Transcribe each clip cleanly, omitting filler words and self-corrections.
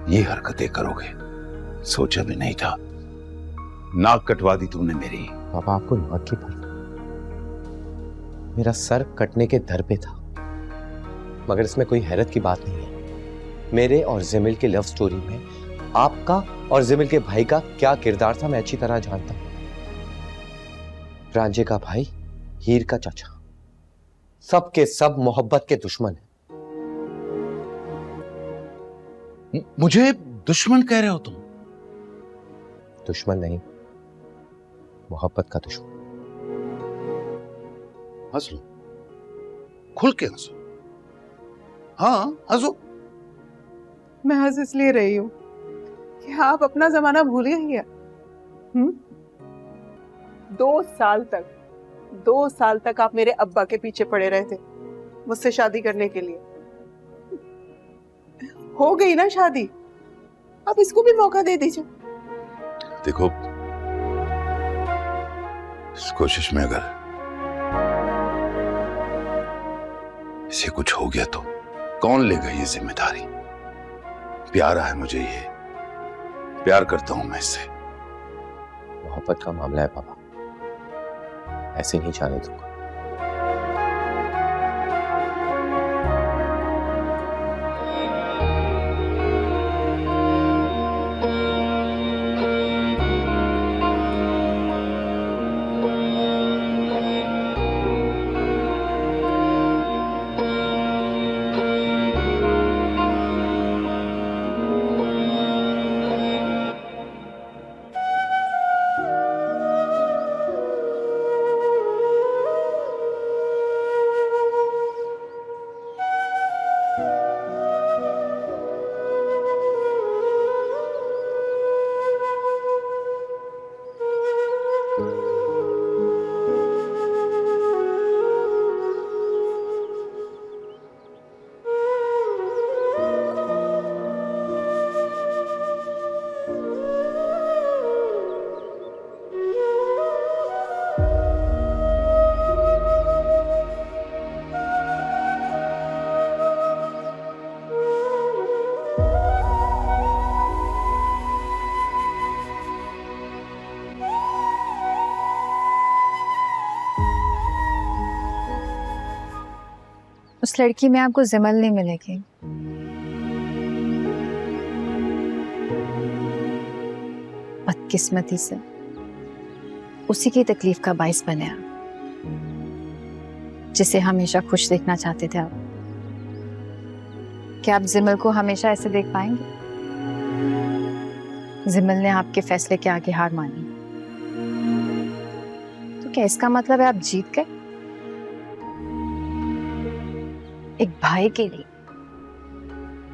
ये हरकतें करोगे सोचा भी नहीं था। नाक कटवा दी तुमने मेरी। पापा आपको नाक की पड़ी? मेरा सर कटने के दर पे था, मगर इसमें कोई हैरत की बात नहीं है। मेरे और जिमिल की लव स्टोरी में आपका और जिमिल के भाई का क्या किरदार था मैं अच्छी तरह जानता हूं। रांझे का भाई, हीर का चाचा, सब के सब मोहब्बत के दुश्मन हैं। मुझे दुश्मन कह रहे हो तुम? दुश्मन नहीं, मोहब्बत का दुश्मन। हंस लो, खुल के हंसो। हाँ हंसो। मैं हंस इसलिए रही हूं कि आप अपना जमाना भूल गए क्या? 2 साल तक आप मेरे अब्बा के पीछे पड़े रहे थे मुझसे शादी करने के लिए। हो गई ना शादी, अब इसको भी मौका दे दीजिए। देखो, इस कोशिश में अगर इसे कुछ हो गया तो कौन लेगा ये जिम्मेदारी? प्यारा है मुझे, ये प्यार करता हूं मैं इससे। मोहब्बत का मामला है पापा, ऐसे नहीं जाने दूंगा। उस लड़की में आपको जिमल नहीं मिलेगी। बदकिस्मती से उसी की तकलीफ का बाइस बने आप, जिसे हमेशा खुश देखना चाहते थे आप। क्या आप जिमल को हमेशा ऐसे देख पाएंगे? जिमल ने आपके फैसले के आगे हार मानी, तो क्या इसका मतलब है आप जीत गए? एक भाई के लिए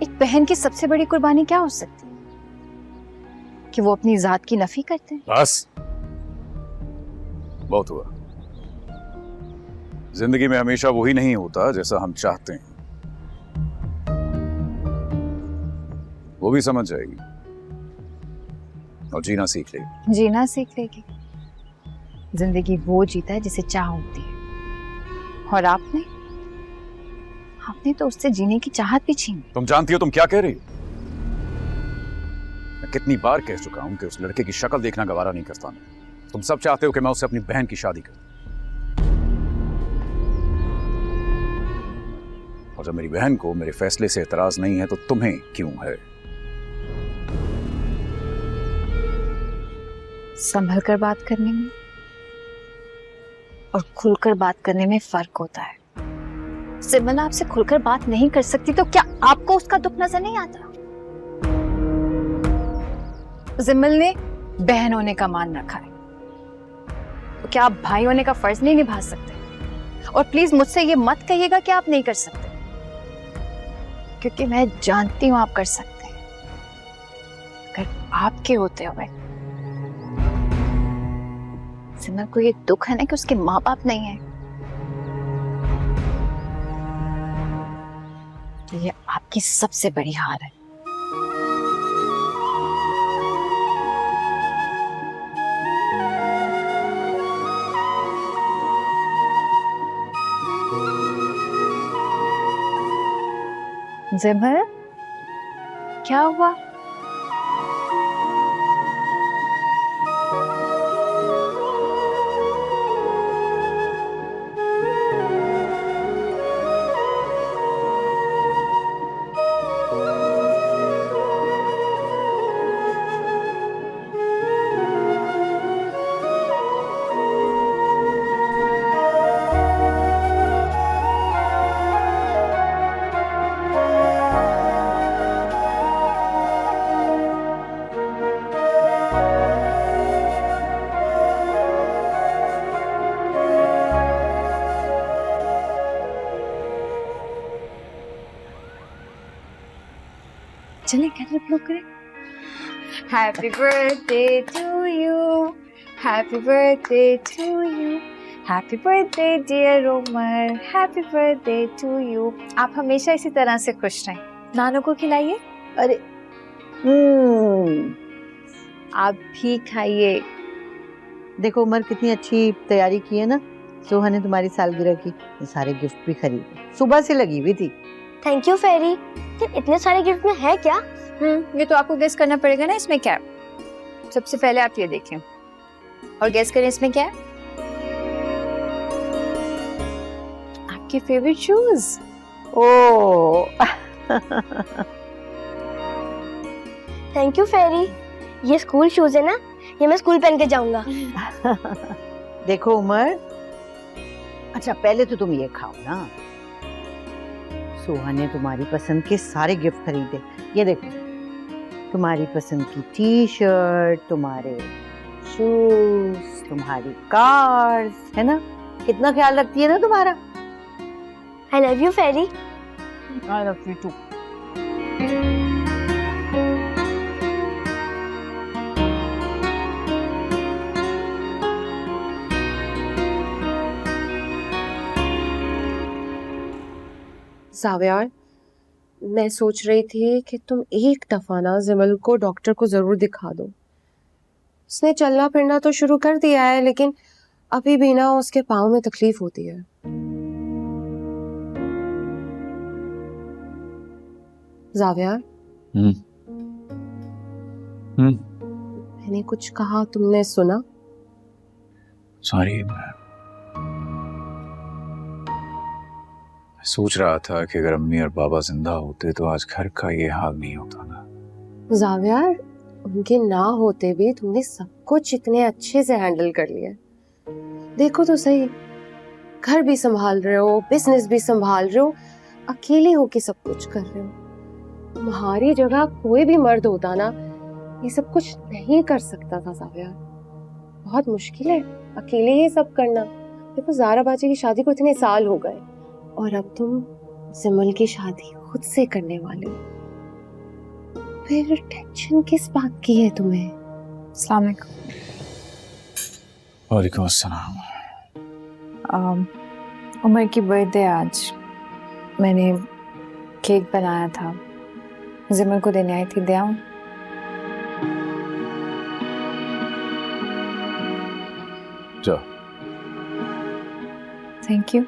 एक बहन की सबसे बड़ी कुर्बानी क्या हो सकती है? कि वो अपनी जात की नफी करते हैं। बस बहुत हुआ। जिंदगी में हमेशा वही नहीं होता जैसा हम चाहते हैं, वो भी समझ जाएगी और जीना सीख लेगी। जीना सीख लेगी। जिंदगी वो जीता है जिसे चाह होती है, और आपने तो उससे जीने की चाहत भी छीनी। तुम जानती हो तुम क्या कह रही हो? मैं कितनी बार कह चुका हूं कि उस लड़के की शक्ल देखना गवारा नहीं करता मैं। तुम सब चाहते हो कि मैं उससे अपनी बहन की शादी करूं, और जब मेरी बहन को मेरे फैसले से एतराज नहीं है तो तुम्हें क्यों है? संभल कर बात करने में और खुलकर बात करने में फर्क होता है। जिमल आपसे खुलकर बात नहीं कर सकती तो क्या आपको उसका दुख नजर नहीं आता? जिमल ने बहन होने का मान रखा है, तो क्या आप भाई होने का फर्ज नहीं निभा सकते? और प्लीज मुझसे ये मत कहिएगा कि आप नहीं कर सकते, क्योंकि मैं जानती हूं आप कर सकते हैं। अगर आपके होते हुए जिमल को ये दुख है ना कि उसके माँ बाप नहीं है, तो ये आपकी सबसे बड़ी हार है। जिमल, क्या हुआ? चलिए कैंडल ब्लो करें। Happy birthday to you, happy birthday to you, happy birthday dear Umar, happy birthday to you. आप हमेशा इसी तरह से खुश रहें। नानू को खिलाइए। अरे आप भी खाइए। देखो उमर कितनी अच्छी तैयारी की है ना। सोहा ने तुम्हारी सालगिरह की ये सारे गिफ्ट भी खरीदे, सुबह से लगी हुई थी। थैंक यू फेरी। लेकिन इतने सारे गिफ्ट में है क्या? ये तो आपको गेस करना पड़ेगा ना इसमें क्या है। सबसे पहले आप ये देखें और गेस करें इसमें क्या है। आपके favourite shoes. Oh thank you fairy. ये स्कूल शूज है ना, ये मैं स्कूल पहन के जाऊंगा। देखो उमर, अच्छा पहले तो तुम ये खाओ ना। सोहा ने तुम्हारी पसंद के सारे गिफ्ट खरीदे। ये देखो, तुम्हारी पसंद की टी शर्ट, तुम्हारे शूज, तुम्हारी कार्स, है ना। कितना ख्याल रखती है ना तुम्हारा। I love you fairy. I love you too. साव्यार, मैं सोच रही थी कि तुम एक दफा ना जिमल को डॉक्टर को जरूर दिखा दो। उसने चलना फिरना तो शुरू कर दिया है, लेकिन अभी भी ना उसके पाँव में तकलीफ होती है। जावियार, मैंने कुछ कहा, तुमने सुना? सॉरी, मैं सोच रहा था कि अगर अम्मी और बाबा जिंदा होते तो आज घर का ये हाल नहीं होता ना। जावियार, उनके ना होते भी तुमने सब कुछ इतने अच्छे से हैंडल कर लिया। देखो तो सही, घर भी संभाल रहे हो, बिजनेस भी संभाल रहे हो, अकेले होके सब कुछ कर रहे हो। तुम्हारी जगह कोई भी मर्द होता ना, ये सब कुछ नहीं कर सकता था जावियार। बहुत मुश्किल है अकेले ये सब करना। देखो ज़ारा बाजी की शादी को इतने साल हो गए और अब तुम जिमल की शादी खुद से करने वाले हो। फिर टेंशन किस बात की है तुम्हें? अस्सलाम वालेकुम। वालेकुम अस्सलाम। उमर की बर्थडे आज, मैंने केक बनाया था, जिमल को देने आई थी, दे आऊं? जाओ। Thank you.